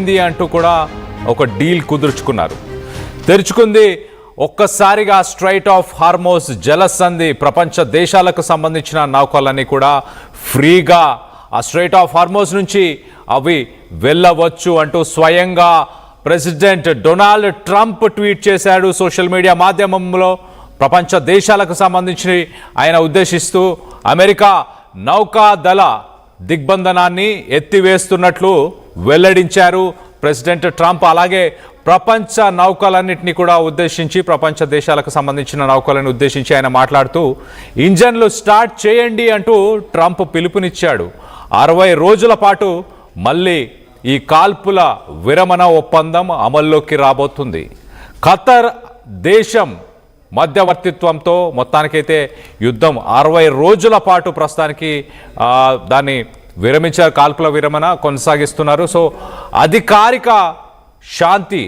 అయిపోయింది అంటూ కూడా ఒక డీల్ కుదుర్చుకున్నారు. తెరుచుకుంది ఒక్కసారిగా స్ట్రైట్ ఆఫ్ హార్మోస్ జలసంధి. ప్రపంచ దేశాలకు సంబంధించిన నౌకలన్నీ కూడా ఫ్రీగా ఆ స్ట్రైట్ ఆఫ్ హార్మోస్ నుంచి అవి వెళ్ళవచ్చు అంటూ స్వయంగా ప్రెసిడెంట్ డొనాల్డ్ ట్రంప్ ట్వీట్ చేశాడు సోషల్ మీడియా మాధ్యమంలో. ప్రపంచ దేశాలకు సంబంధించి ఆయన ఉద్దేశిస్తూ అమెరికా నౌకాదళ దిగ్బంధనాన్ని ఎత్తివేస్తున్నట్లు వెల్లడించారు ప్రెసిడెంట్ ట్రంప్. అలాగే ప్రపంచ నౌకలన్నింటినీ కూడా ఉద్దేశించి, ప్రపంచ దేశాలకు సంబంధించిన నౌకలను ఉద్దేశించి ఆయన మాట్లాడుతూ ఇంజన్లు స్టార్ట్ చేయండి అంటూ ట్రంప్ పిలుపునిచ్చాడు. 60 రోజుల పాటు మళ్ళీ ఈ కాల్పుల విరమణ ఒప్పందం అమల్లోకి రాబోతుంది. ఖతర్ దేశం మధ్యవర్తిత్వంతో మొత్తానికైతే యుద్ధం 60 రోజుల పాటు ప్రస్తుతానికి దాన్ని విరమించారు. కాల్పుల విరమణ కొనసాగిస్తున్నారు. సో అధికారిక శాంతి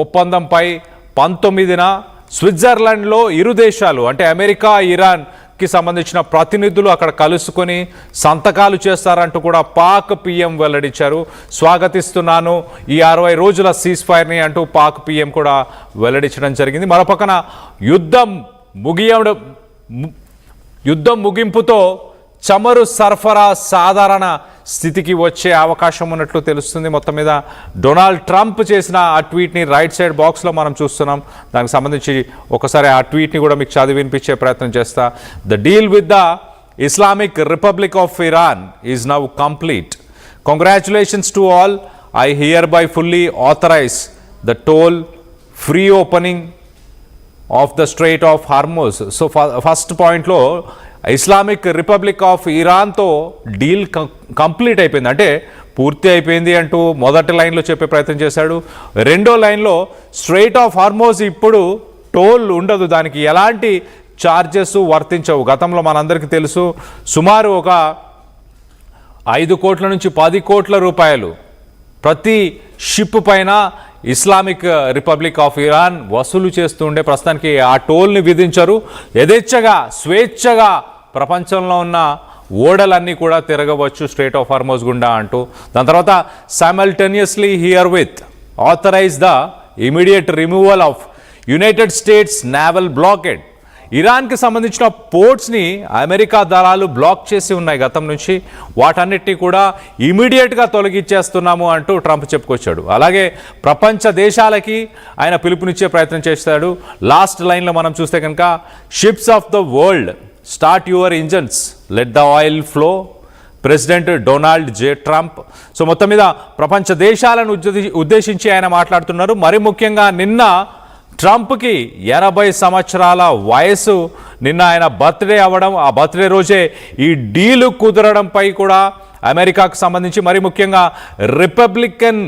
ఒప్పందంపై 19న స్విట్జర్లాండ్లో ఇరు దేశాలు అంటే అమెరికా, ఇరాన్కి సంబంధించిన ప్రతినిధులు అక్కడ కలుసుకొని సంతకాలు చేస్తారంటూ కూడా పాక్ పిఎం వెల్లడించారు. స్వాగతిస్తున్నాను ఈ 60 రోజుల సీజ్ ఫైర్ని అంటూ పాక్ పిఎం కూడా వెల్లడించడం జరిగింది. మరోపక్కన యుద్ధం ముగింపుతో చమురు సరఫరా సాధారణ స్థితికి వచ్చే అవకాశం ఉన్నట్లు తెలుస్తుంది. మొత్తం మీద డొనాల్డ్ ట్రంప్ చేసిన ఆ ట్వీట్ని రైట్ సైడ్ బాక్స్లో మనం చూస్తున్నాం. దానికి సంబంధించి ఒకసారి ఆ ట్వీట్ని కూడా మీకు చదివి వినిపించే ప్రయత్నం చేస్తా. The deal with the Islamic republic of Iran is now complete. Congratulations to all. I hereby fully authorize the toll free opening of the strait of Hormuz. So first పాయింట్లో ఇస్లామిక్ రిపబ్లిక్ ఆఫ్ ఇరాన్తో deal complete అయిపోయింది, అంటే పూర్తి అయిపోయింది అంటూ మొదటి లైన్లో చెప్పే ప్రయత్నం చేశాడు. రెండో లైన్లో స్ట్రైట్ ఆఫ్ హార్మోస్ ఇప్పుడు టోల్ ఉండదు, దానికి ఎలాంటి ఛార్జెస్ వర్తించవు. గతంలో మనందరికీ తెలుసు సుమారు ఒక 5 కోట్ల నుంచి 10 కోట్ల రూపాయలు ప్రతి షిప్ పైన ఇస్లామిక్ రిపబ్లిక్ ఆఫ్ ఇరాన్ వసూలు చేస్తూ ఉండే. ప్రస్తుతానికి ఆ టోల్ని విధించరు. యథేచ్ఛగా స్వేచ్ఛగా ప్రపంచంలో ఉన్న ఓడలన్నీ కూడా తిరగవచ్చు స్ట్రైట్ ఆఫ్ హార్మోస్ గుండా అంటూ. దాని తర్వాత simultaneously herewith authorize the immediate removal of United States naval blockade. ఇరాన్కి సంబంధించిన పోర్ట్స్ని అమెరికా దళాలు బ్లాక్ చేసి ఉన్నాయి గతం నుంచి. వాటన్నిటినీ కూడా ఇమీడియట్గా తొలగించేస్తున్నాము అంటూ ట్రంప్ చెప్పుకొచ్చాడు. అలాగే ప్రపంచ దేశాలకి ఆయన పిలుపునిచ్చే ప్రయత్నం చేస్తాడు. లాస్ట్ లైన్లో మనం చూస్తే కనుక ships of the world start your engines, let the oil flow. President Donald J Trump. So మొత్తం మీద ప్రపంచ దేశాలను ఉద్దేశించి ఆయన మాట్లాడుతున్నారు. మరి ముఖ్యంగా నిన్న ట్రంప్కి 80 సంవత్సరాల వయసు. నిన్న ఆయన బర్త్డే అవ్వడం, ఆ బర్త్డే రోజే ఈ డీలు కుదరడంపై కూడా అమెరికాకు సంబంధించి మరి ముఖ్యంగా రిపబ్లికన్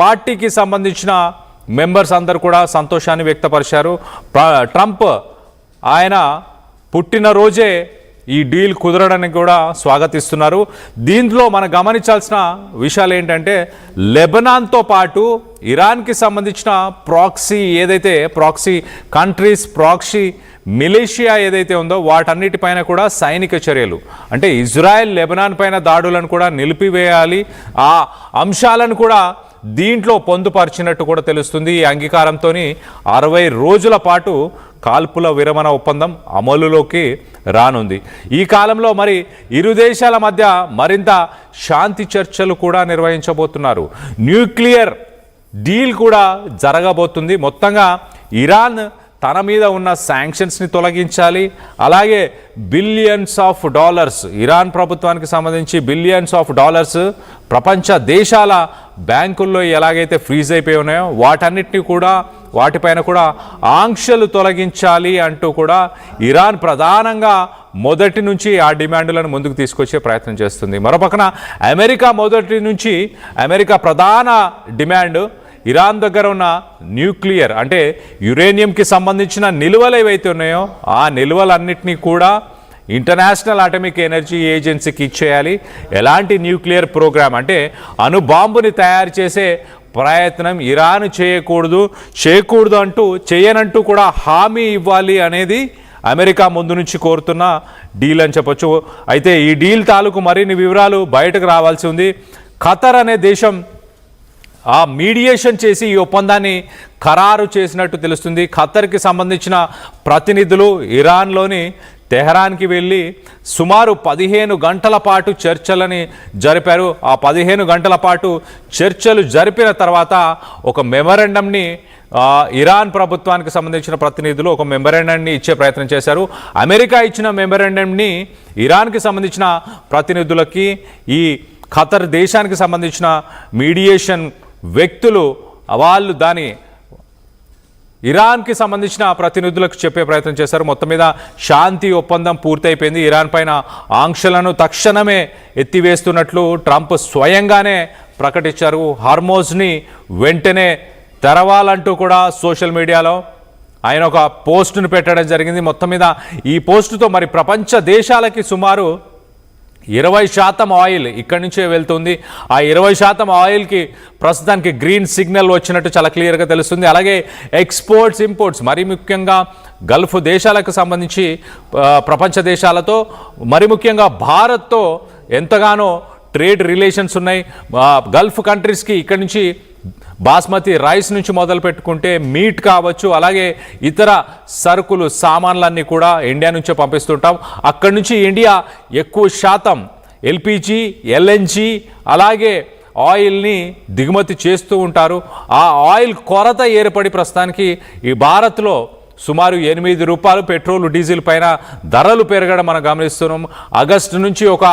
పార్టీకి సంబంధించిన మెంబర్స్ అందరూ కూడా సంతోషాన్ని వ్యక్తపరిచారు. ట్రంప్ ఆయన పుట్టినరోజే ఈ డీల్ కుదరడానికి కూడా స్వాగతిస్తున్నారు. దీంట్లో మనం గమనించాల్సిన విషయాలు ఏంటంటే లెబనాన్తో పాటు ఇరాన్కి సంబంధించిన ప్రాక్సీ కంట్రీస్ ప్రాక్సీ మిలిషియా ఏదైతే ఉందో వాటన్నిటిపైన కూడా సైనిక చర్యలు, అంటే ఇజ్రాయెల్ లెబనాన్ పైన దాడులను కూడా నిలిపివేయాలి. ఆ అంశాలను కూడా దీంట్లో పొందుపరిచినట్టు కూడా తెలుస్తుంది. ఈ అంగీకారంతో 60 రోజుల పాటు కాల్పుల విరమణ ఒప్పందం అమలులోకి రానుంది. ఈ కాలంలో మరి ఇరు దేశాల మధ్య మరింత శాంతి చర్చలు కూడా నిర్వహించబోతున్నారు. న్యూక్లియర్ డీల్ కూడా జరగబోతుంది. మొత్తంగా ఇరాన్ తన మీద ఉన్న శాంక్షన్స్ని తొలగించాలి. అలాగే బిలియన్స్ ఆఫ్ డాలర్స్, ఇరాన్ ప్రభుత్వానికి సంబంధించి బిలియన్స్ ఆఫ్ డాలర్స్ ప్రపంచ దేశాల బ్యాంకుల్లో ఎలాగైతే ఫ్రీజ్ అయిపోయి ఉన్నాయో వాటిపైన కూడా ఆంక్షలు తొలగించాలి అంటూ కూడా ఇరాన్ ప్రధానంగా మొదటి నుంచి ఆ డిమాండ్లను ముందుకు తీసుకొచ్చే ప్రయత్నం చేస్తుంది. మరోపక్కన అమెరికా ప్రధాన డిమాండ్ ఇరాన్ దగ్గర ఉన్న న్యూక్లియర్ అంటే యురేనియంకి సంబంధించిన నిల్వలు ఏవైతే ఉన్నాయో ఆ నిల్వలన్నింటినీ కూడా ఇంటర్నేషనల్ అటామిక్ ఎనర్జీ ఏజెన్సీకి ఇచ్చేయాలి. ఎలాంటి న్యూక్లియర్ ప్రోగ్రామ్ అంటే అణుబాంబుని తయారు చేసే ప్రయత్నం ఇరాన్ చేయకూడదు అంటూ చేయనంటూ కూడా హామీ ఇవ్వాలి అనేది అమెరికా ముందు నుంచి కోరుతున్న డీల్ అని చెప్పొచ్చు. అయితే ఈ డీల్ తాలూకు మరిన్ని వివరాలు బయటకు రావాల్సి ఉంది. ఖతర్ అనే దేశం ఆ మీడియేషన్ చేసి ఈ ఒప్పందాన్ని ఖరారు చేసినట్టు తెలుస్తుంది. ఖతర్కి సంబంధించిన ప్రతినిధులు ఇరాన్లోని తెహరాన్కి వెళ్ళి సుమారు 15 గంటల పాటు చర్చలని జరిపారు. ఆ 15 గంటల పాటు చర్చలు జరిపిన తర్వాత ఒక మెమరాండంని ఇరాన్ ప్రభుత్వానికి సంబంధించిన ప్రతినిధులు ఒక మెమరాండంని ఇచ్చే ప్రయత్నం చేశారు. అమెరికా ఇచ్చిన మెమరాండంని ఇరాన్కి సంబంధించిన ప్రతినిధులకి ఈ ఖతర్ దేశానికి సంబంధించిన మీడియేషన్ వ్యక్తులు వాళ్ళు దాని ఇరాన్కి సంబంధించిన ప్రతినిధులకు చెప్పే ప్రయత్నం చేశారు. మొత్తం మీద శాంతి ఒప్పందం పూర్తయిపోయింది. ఇరాన్ పైన ఆంక్షలను తక్షణమే ఎత్తివేస్తున్నట్లు ట్రంప్ స్వయంగానే ప్రకటించారు. హార్మోజ్ని వెంటనే తెరవాలంటూ కూడా సోషల్ మీడియాలో ఆయన ఒక పోస్టును పెట్టడం జరిగింది. మొత్తం మీద ఈ పోస్టుతో మరి ప్రపంచ దేశాలకి సుమారు 20% ఆయిల్ ఇక్కడి నుంచే వెళ్తుంది. ఆ 20% ఆయిల్కి ప్రస్తుతానికి గ్రీన్ సిగ్నల్ వచ్చినట్టు చాలా క్లియర్గా తెలుస్తుంది. అలాగే ఎక్స్పోర్ట్స్ ఇంపోర్ట్స్ మరీ ముఖ్యంగా గల్ఫ్ దేశాలకు సంబంధించి ప్రపంచ దేశాలతో మరి ముఖ్యంగా భారత్తో ఎంతగానో ట్రేడ్ రిలేషన్స్ ఉన్నాయి. గల్ఫ్ కంట్రీస్కి ఇక్కడి నుంచి బాస్మతి రైస్ నుంచి మొదలు పెట్టుకుంటే మీట్ కావచ్చు, అలాగే ఇతర సరుకులు సామాన్లన్నీ కూడా ఇండియా నుంచే పంపిస్తుంటాం. అక్కడి నుంచి ఇండియా ఎక్కువ శాతం ఎల్పిజి, ఎల్ఎన్జి అలాగే ఆయిల్ని దిగుమతి చేస్తూ ఉంటారు. ఆ ఆయిల్ కొరత ఏర్పడి ప్రస్తుతానికి ఈ భారత్లో సుమారు ₹8 పెట్రోల్ డీజిల్ పైన ధరలు పెరగడం మనం గమనిస్తున్నాం. ఆగస్టు నుంచి ఒక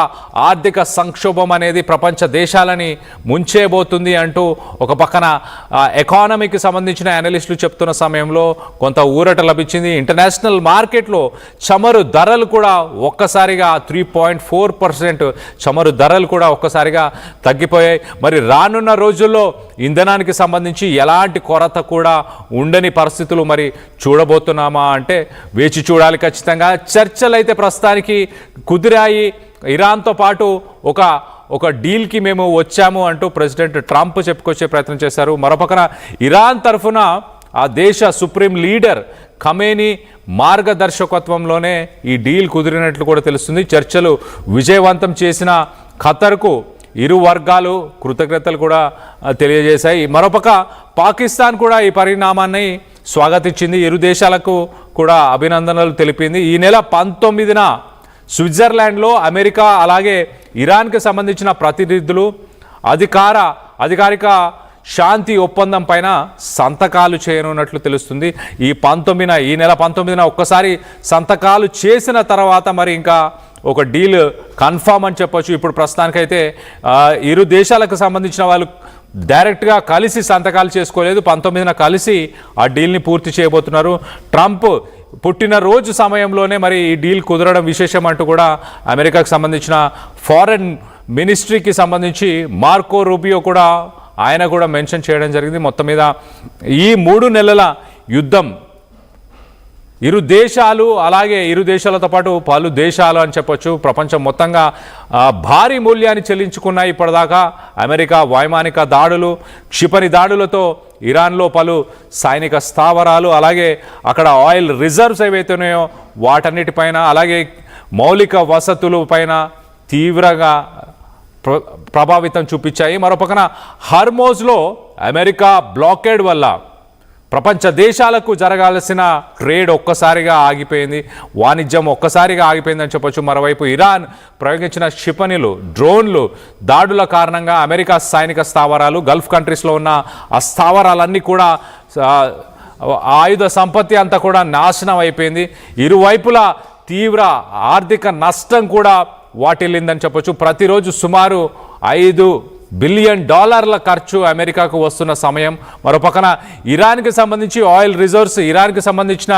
ఆర్థిక సంక్షోభం అనేది ప్రపంచ దేశాలని ముంచేయబోతుంది అంటూ ఒక పక్కన ఎకానమీకి సంబంధించిన అనలిస్టులు చెప్తున్న సమయంలో కొంత ఊరట లభించింది. ఇంటర్నేషనల్ మార్కెట్లో చమురు ధరలు కూడా ఒక్కసారిగా 3.4% చమురు ధరలు కూడా ఒక్కసారిగా తగ్గిపోయాయి. మరి రానున్న రోజుల్లో ఇంధనానికి సంబంధించి ఎలాంటి కొరత కూడా ఉండని పరిస్థితులు మరి చూడబోతున్నామా అంటే వేచి చూడాలి ఖచ్చితంగా. చర్చలు అయితే ప్రస్తుతానికి కుదిరాయి. ఇరాన్తో పాటు ఒక డీల్కి మేము వచ్చాము అంటూ ప్రెసిడెంట్ ట్రంప్ చెప్పుకొచ్చే ప్రయత్నం చేశారు. మరోపక్కన ఇరాన్ తరఫున ఆ దేశ సుప్రీం లీడర్ ఖమేనీ మార్గదర్శకత్వంలోనే ఈ డీల్ కుదిరినట్లు కూడా తెలుస్తుంది. చర్చలు విజయవంతం చేసిన ఖతర్కు ఇరు వర్గాలు కృతజ్ఞతలు కూడా తెలియజేశాయి. మరోపక్క పాకిస్తాన్ కూడా ఈ పరిణామాన్ని స్వాగతించింది. ఇరు దేశాలకు కూడా అభినందనలు తెలిపింది. ఈ నెల 19న స్విట్జర్లాండ్లో అమెరికా అలాగే ఇరాన్కి సంబంధించిన ప్రతినిధులు అధికారిక శాంతి ఒప్పందం పైన సంతకాలు చేయనున్నట్లు తెలుస్తుంది. ఈ నెల 19న ఒక్కసారి సంతకాలు చేసిన తర్వాత మరి ఇంకా ఒక డీల్ కన్ఫామ్ అని చెప్పొచ్చు. ఇప్పుడు ప్రస్తుతానికైతే ఇరు దేశాలకు సంబంధించిన వాళ్ళు డైరెక్ట్గా కలిసి సంతకాలు చేసుకోలేదు. 19న కలిసి ఆ డీల్ని పూర్తి చేయబోతున్నారు. ట్రంప్ పుట్టినరోజు సమయంలోనే మరి ఈ డీల్ కుదరడం విశేషం అంటూ కూడా అమెరికాకు సంబంధించిన ఫారెన్ మినిస్ట్రీకి సంబంధించి మార్కో రూబియో కూడా ఆయన కూడా మెన్షన్ చేయడం జరిగింది. మొత్తం మీద ఈ 3 నెలల యుద్ధం ఇరు దేశాలు అలాగే ఇరు దేశాలతో పాటు పలు దేశాలు అని చెప్పొచ్చు ప్రపంచం మొత్తంగా భారీ మూల్యాన్ని చెల్లించుకున్నాయి. ఇప్పటిదాకా అమెరికా వైమానిక దాడులు, క్షిపణి దాడులతో ఇరాన్లో పలు సైనిక స్థావరాలు అలాగే అక్కడ ఆయిల్ రిజర్వ్స్ ఏవైతే ఉన్నాయో వాటన్నిటిపైన అలాగే మౌలిక వసతుల పైన తీవ్రంగా ప్రభావితం చూపించాయి. మరోపక్కన హార్మోజ్లో అమెరికా బ్లాకేడ్ వల్ల ప్రపంచ దేశాలకు జరగాల్సిన ట్రేడ్ ఒక్కసారిగా ఆగిపోయింది, వాణిజ్యం ఒక్కసారిగా ఆగిపోయిందని చెప్పొచ్చు. మరోవైపు ఇరాన్ ప్రయోగించిన క్షిపణులు, డ్రోన్లు దాడుల కారణంగా అమెరికా సైనిక స్థావరాలు, గల్ఫ్ కంట్రీస్లో ఉన్న ఆ స్థావరాలన్నీ కూడా ఆయుధ సంపత్తి అంతా కూడా నాశనం అయిపోయింది. ఇరువైపులా తీవ్ర ఆర్థిక నష్టం కూడా వాటిల్లిందని చెప్పొచ్చు. ప్రతిరోజు సుమారు $5 బిలియన్ ఖర్చు అమెరికాకు వస్తున్న సమయం. మరోపక్కన ఇరాన్కి సంబంధించి ఆయిల్ రిజర్వ్స్, ఇరాన్కి సంబంధించిన